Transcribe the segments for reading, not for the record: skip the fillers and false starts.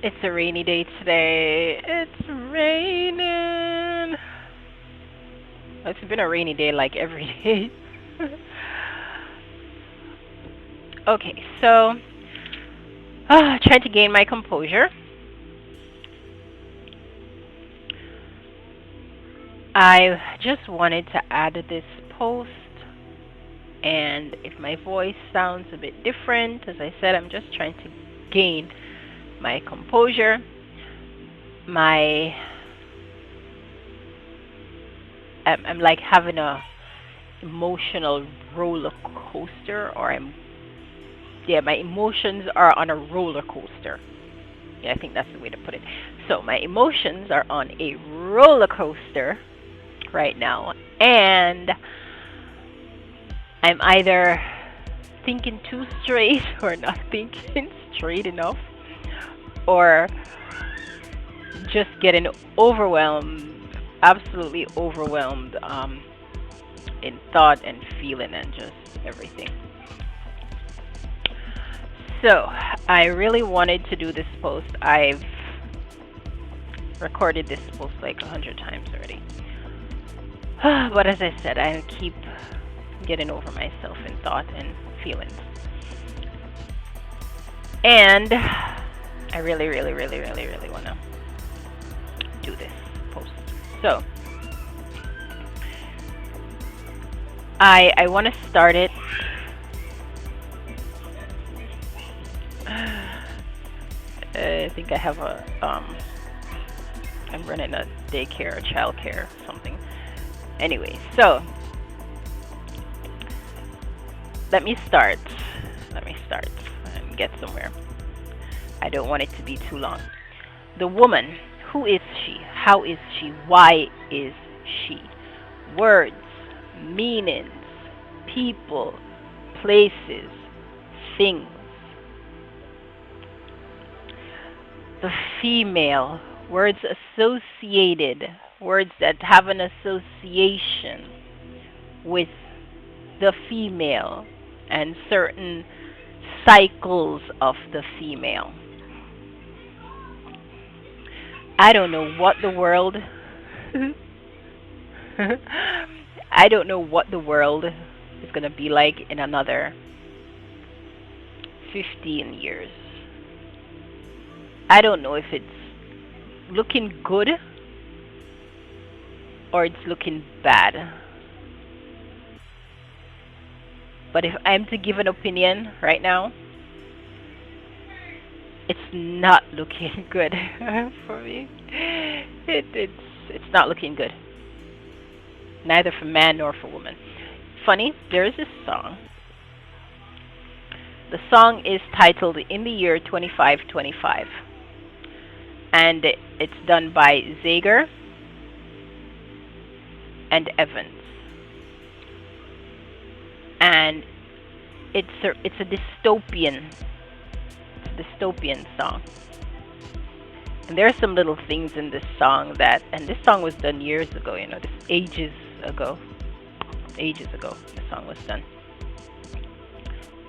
It's a rainy day today. It's raining. It's been a rainy day like every day. Okay, so trying to gain my composure. I just wanted to add this post, and if my voice sounds a bit different, as I said, I'm just trying to gain my composure. My I'm like having a emotional roller coaster, or I'm yeah, my emotions are on a roller coaster. Yeah, I think that's the way to put it. So my emotions are on a roller coaster right now, and I'm either thinking too straight or not thinking straight enough, or just getting overwhelmed, absolutely overwhelmed in thought and feeling and just everything. So I really wanted to do this post. I've recorded this post like 100 times already. But as I said, I keep getting over myself in thought and feelings. And I really, really, really, really, really want to do this post. So I want to start it. I think I have I'm running a daycare or childcare or something. Anyway, so let me start. Let me start and get somewhere. I don't want it to be too long. The woman, who is she? How is she? Why is she? Words, meanings, people, places, things. The female, words associated, words that have an association with the female and certain cycles of the female. I don't know what the world I don't know what the world is going to be like in another 15 years. I don't know if it's looking good or it's looking bad. But if I'm to give an opinion right now, it's not looking good for me. It's not looking good, neither for man nor for woman. Funny, there is this song. The song is titled "In the Year 2525," and it's done by Zager and Evans, and it's a dystopian song. And there are some little things in this song and this song was done years ago, this ago, ages ago, the song was done.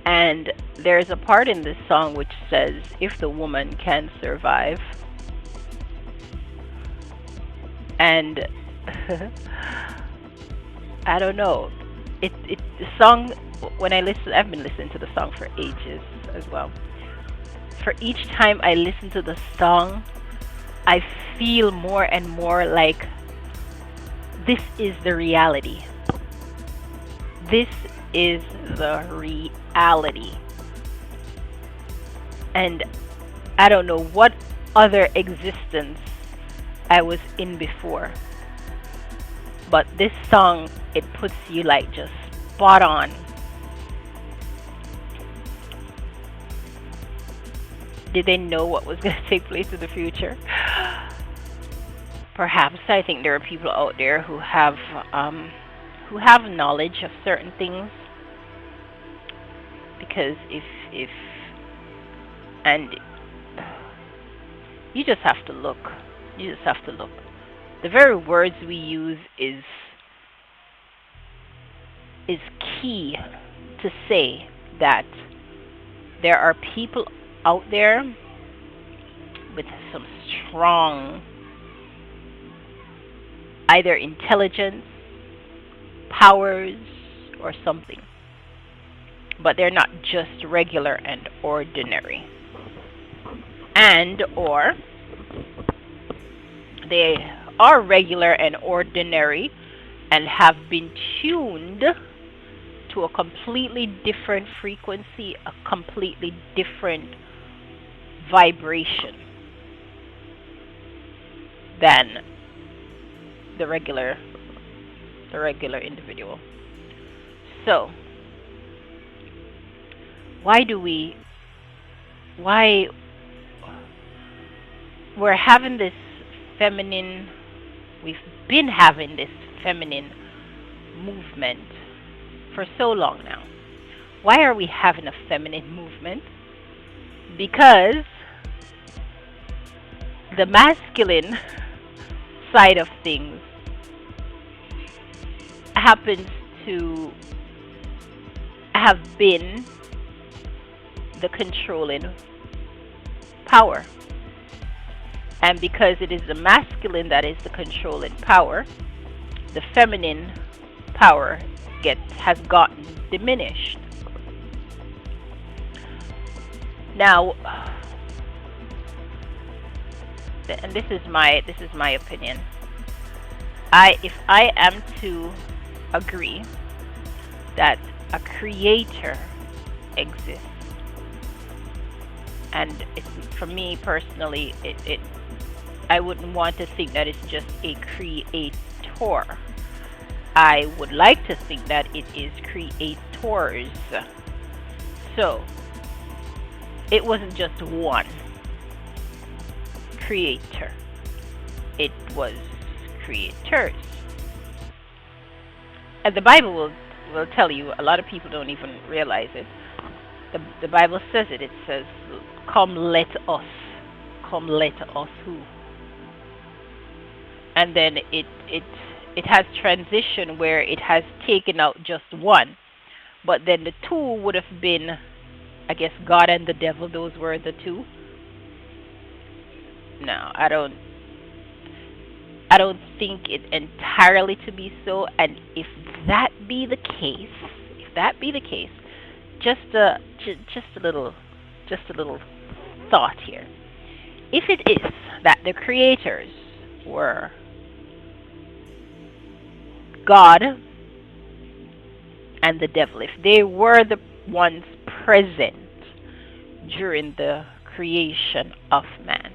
And there's a part in this song which says, if the woman can survive, and I don't know, the song, when I've been listening to the song for ages as well. For each time I listen to the song, I feel more and more like this is the reality. This is the reality. And I don't know what other existence I was in before. But this song, it puts you like just spot on. Did they know what was going to take place in the future? Perhaps. I think there are people out there who have knowledge of certain things, because if and you just have to look. You just have to look. The very words we use is key to say that there are people out there with some strong either intelligence, powers, or something. But they're not just regular and ordinary. And or they are regular and ordinary and have been tuned to a completely different frequency, a completely different vibration than the regular individual. So, why we're having this feminine we've been having this feminine movement for so long now. Why are we having a feminine movement? Because the masculine side of things happens to have been the controlling power. And because it is the masculine that is the controlling power, the feminine power has gotten diminished. Now, and this is my opinion. If I am to agree that a creator exists, and for me personally, I wouldn't want to think that it's just a creator. I would like to think that it is creators. So, it wasn't just one creator. It was creators. And the Bible will tell you, a lot of people don't even realize it. The Bible says it. It says, "Come, let us." Come, let us who? And then it has transition where it has taken out just one. But then the two would have been, I guess, God and the devil. Those were the two. No, I don't think it entirely to be so. And if that be the case, just a little thought here. If it is that the creators were God and the devil, if they were the ones present during the creation of man,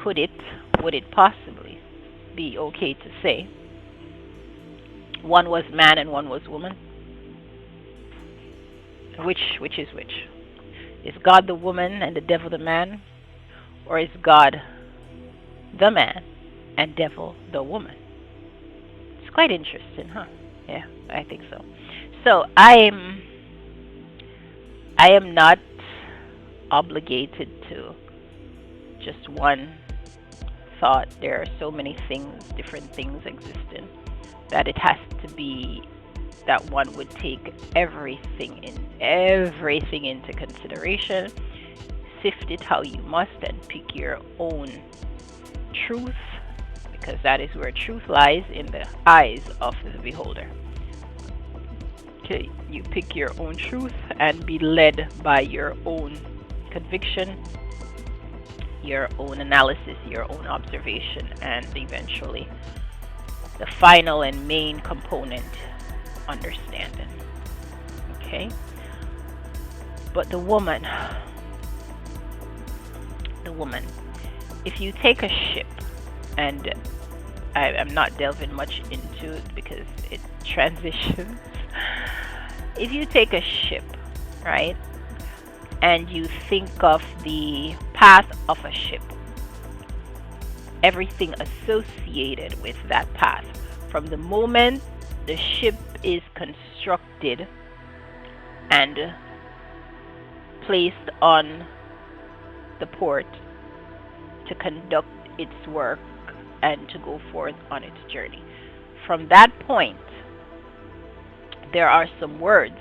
would it possibly be okay to say one was man and one was woman? Which is which? Is God the woman and the devil the man? Or is God the man and devil the woman? It's quite interesting, huh? Yeah, I think so. So I am not obligated to just one thought. There are so many things, different things existing, that it has to be that one would take everything into consideration, sift it how you must, and pick your own truth, because that is where truth lies, in the eyes of the beholder. Okay, you pick your own truth and be led by your own conviction, your own analysis, your own observation, and eventually the final and main component, understanding. Okay? But the woman, if you take a ship, and I'm not delving much into it because it transitions. If you take a ship, right, and you think of the path of a ship, everything associated with that path, from the moment the ship is constructed and placed on the port to conduct its work and to go forth on its journey. From that point, there are some words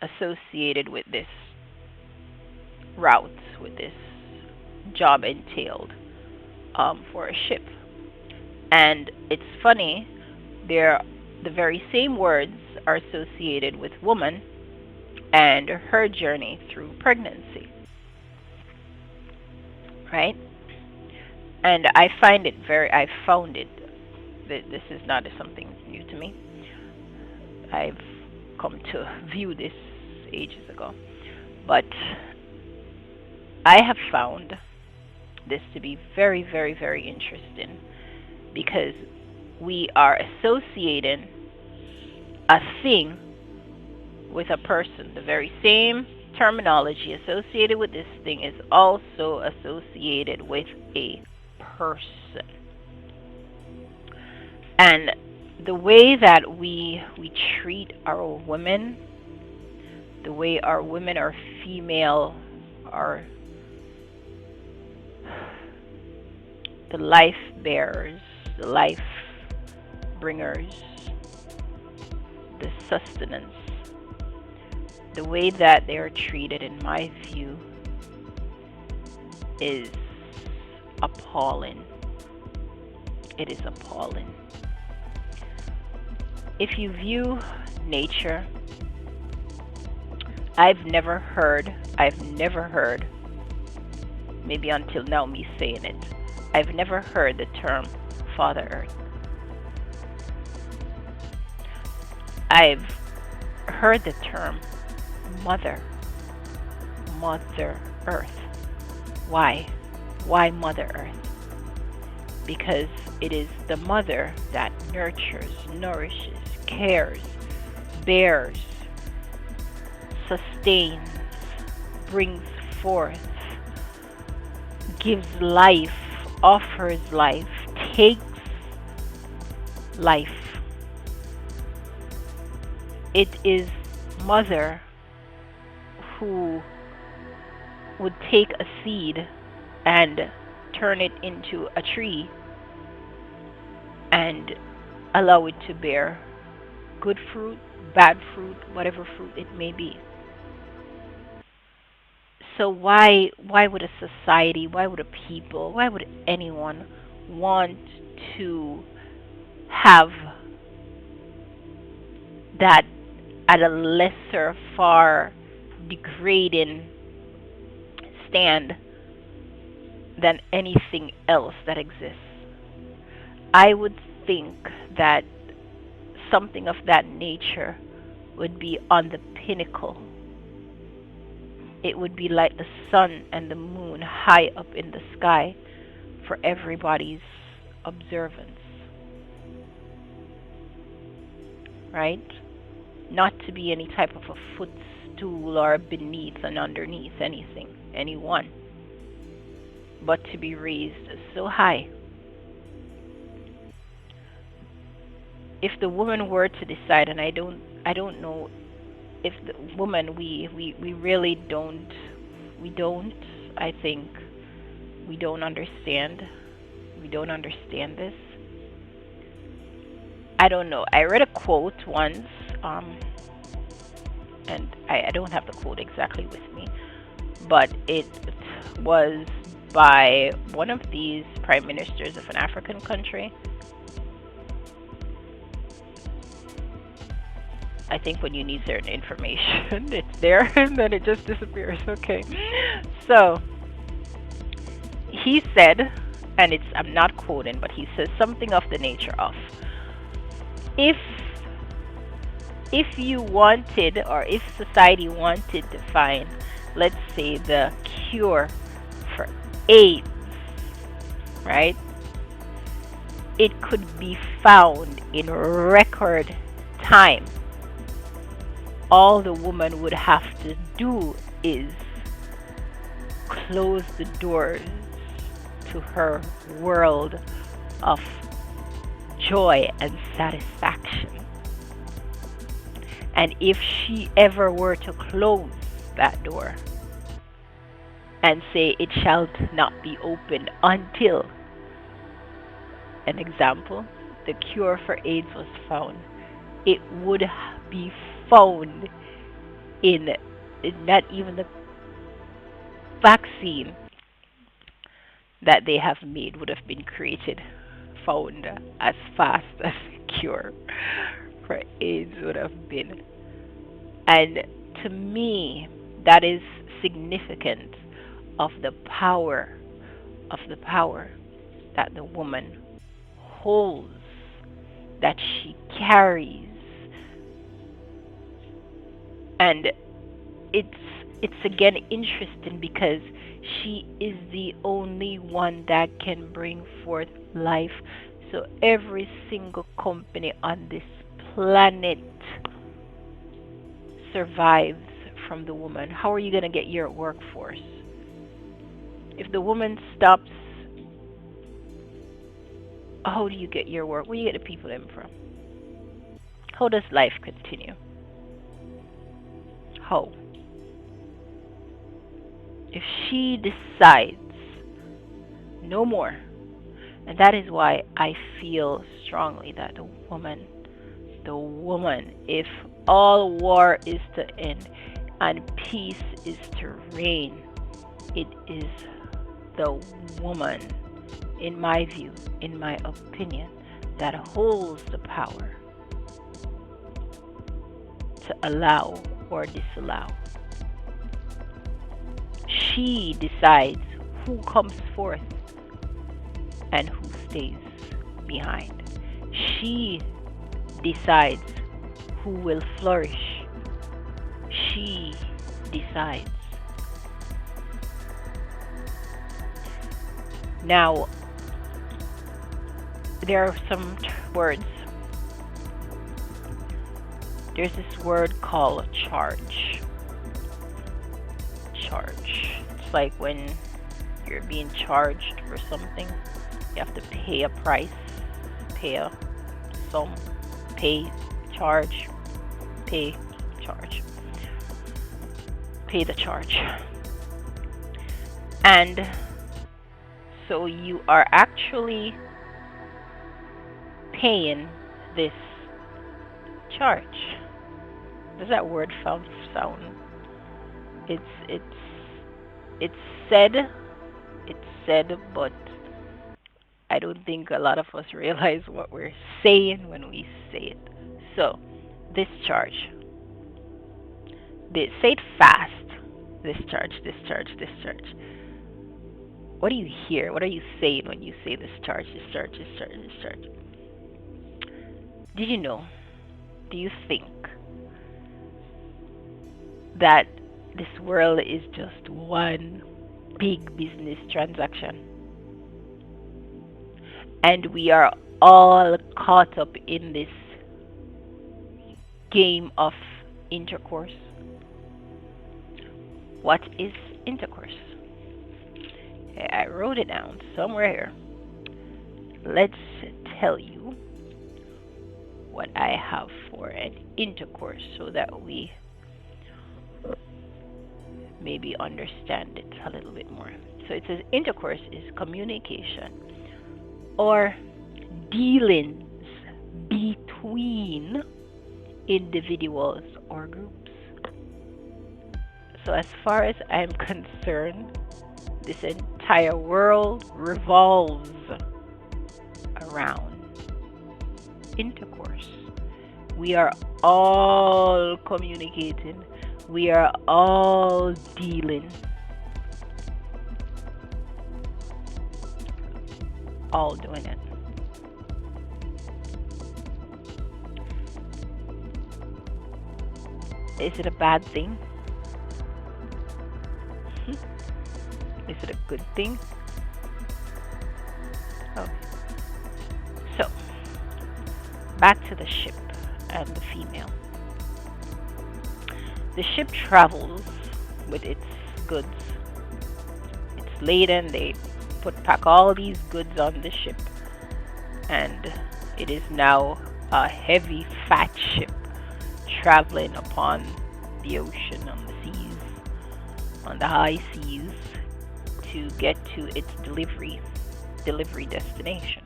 associated with this route, with this job entailed for a ship. And it's funny, they're the very same words are associated with woman and her journey through pregnancy, right? And I found it, this is not something new to me. I've come to view this ages ago. But I have found this to be very, very, very interesting because we are associating a thing with a person. The very same terminology associated with this thing is also associated with a person. And the way that we treat our women, the way our women are female, are the life bearers, the life bringers, the sustenance, the way that they are treated, in my view, is appalling. It is appalling. If you view nature, I've never heard, maybe until now me saying it, I've never heard the term Father Earth. I've heard the term Mother Earth. Why? Why Mother Earth? Because it is the mother that nurtures, nourishes, cares, bears, sustains, brings forth, gives life, offers life, takes life. It is mother who would take a seed and turn it into a tree and allow it to bear good fruit, bad fruit, whatever fruit it may be. So why would a society, why would a people, why would anyone want to have that at a lesser, far degrading stand than anything else that exists? I would think that something of that nature would be on the pinnacle. It would be like the sun and the moon high up in the sky for everybody's observance, right? Not to be any type of a footstool or beneath and underneath anything, anyone, but to be raised so high. If the woman were to decide, and I don't know if the woman, we really don't, I think we don't understand this. I don't know, I read a quote once, and I don't have the quote exactly with me, but it was by one of these prime ministers of an African country. I think when you need certain information, it's there and then it just disappears. Okay. So he said, and I'm not quoting, but he says something of the nature of, if you wanted, or if society wanted to find, let's say, the cure for AIDS, right? It could be found in record time. All the woman would have to do is close the doors to her world of joy and satisfaction. And if she ever were to close that door and say it shall not be opened until, an example, the cure for AIDS was found, it would be found in not even the vaccine, that they have made would have been created, found as fast as a cure for AIDS would have been. And to me, that is significant of the power that the woman holds, that she carries. And it's it's again interesting because she is the only one that can bring forth life. So every single company on this planet survives from the woman. How are you going to get your workforce? If the woman stops, how do you get your work? Where do you get the people in from? How does life continue? How? If she decides no more, and that is why I feel strongly that the woman, if all war is to end and peace is to reign, it is the woman, in my view, in my opinion, that holds the power to allow or disallow. She decides who comes forth and who stays behind. She decides who will flourish. She decides. Now, there are some words. There's this word called charge. Charge. It's like when you're being charged for something, you have to pay a price, pay a sum, pay, charge, pay, charge, pay the charge. And so you are actually paying this charge. Does that word sound? It's it's it's said, but I don't think a lot of us realize what we're saying when we say it. So, this charge. Say it fast. This charge, this charge, this charge. What do you hear? What are you saying when you say this charge, this charge, this charge, this charge? Did you know? Do you think that this world is just one big business transaction? And we are all caught up in this game of intercourse. What is intercourse? I wrote it down somewhere here. Let's tell you what I have for an intercourse so that we maybe understand it a little bit more. So it says intercourse is communication or dealings between individuals or groups. So as far as I'm concerned, this entire world revolves around intercourse. We are all communicating. We are all dealing. All doing it. Is it a bad thing? Is it a good thing? Okay. So, back to the ship and the female. The ship travels with its goods. It's laden, they pack all these goods on the ship, and it is now a heavy, fat ship traveling upon the ocean, on the seas, on the high seas, to get to its delivery destination.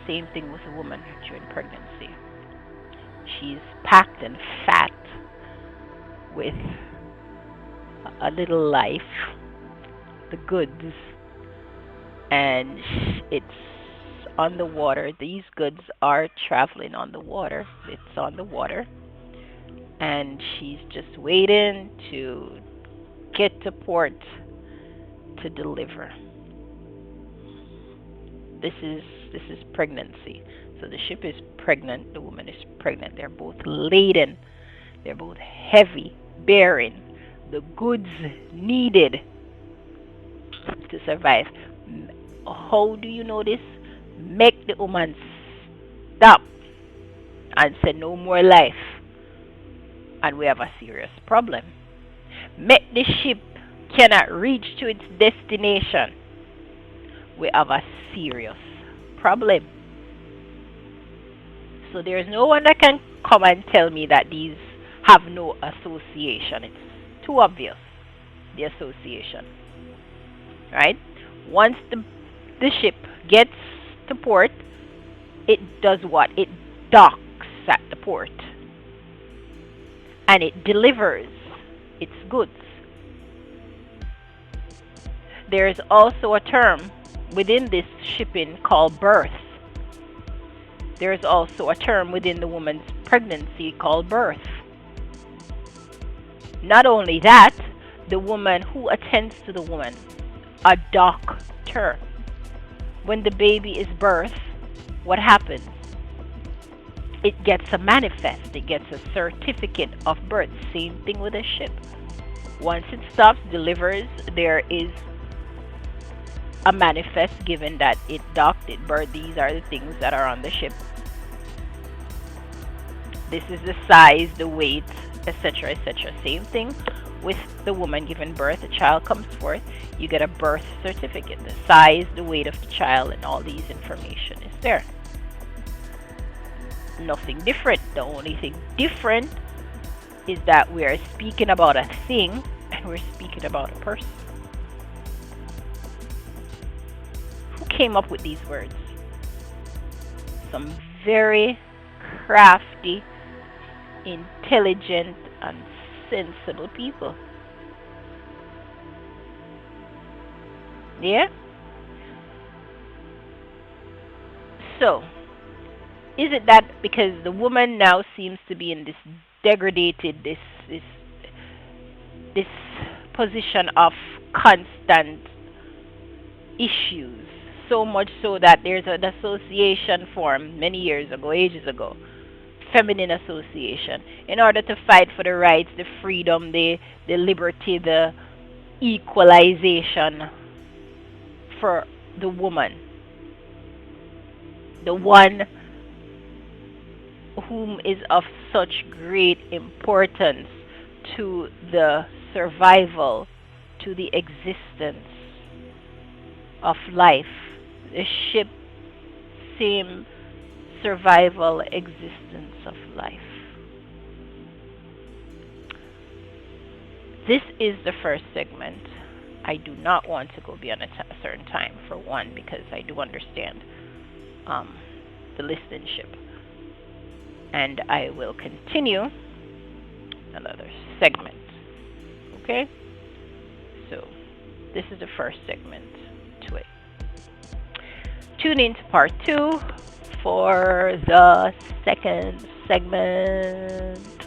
Same thing with a woman during pregnancy. She's packed and fat with a little life, the goods, and it's on the water. These goods are traveling on the water. It's on the water, and she's just waiting to get to port to deliver. This is this is pregnancy. So the ship is pregnant. The woman is pregnant. They're both laden. They're both heavy, bearing the goods needed to survive. How do you know this? Make the woman stop and say no more life, and we have a serious problem. Make the ship cannot reach to its destination, we have a serious problem. So there's no one that can come and tell me that these have no association. It's too obvious, the association, right? Once the ship gets to port, it does what? It docks at the port and it delivers its goods. There is also a term within this shipping called birth. There is also a term within the woman's pregnancy called birth. Not only that, the woman who attends to the woman, a doctor. When the baby is birthed, what happens? It gets a manifest, it gets a certificate of birth. Same thing with a ship. Once it stops, delivers, there is a manifest given that it docked, it birthed. These are the things that are on the ship. This is the size, the weight, etc., etc. Same thing with the woman giving birth. A child comes forth, you get a birth certificate. The size, the weight of the child, and all these information is there. Nothing different. The only thing different is that we are speaking about a thing and we're speaking about a person. Who came up with these words? Some very crafty, intelligent, and sensible people. Yeah? So, is it that because the woman now seems to be in this degraded, this position of constant issues, so much so that there's an association formed many years ago, ages ago, feminine association, in order to fight for the rights, the freedom, the liberty, the equalization for the woman, the one whom is of such great importance to the survival, to the existence of life. The ship, same survival, existence of life. This is the first segment. I do not want to go beyond a certain time, for one, because I do understand the listenership. And I will continue another segment. Okay? So, this is the first segment to it. Tune in to part 2 for the second segment.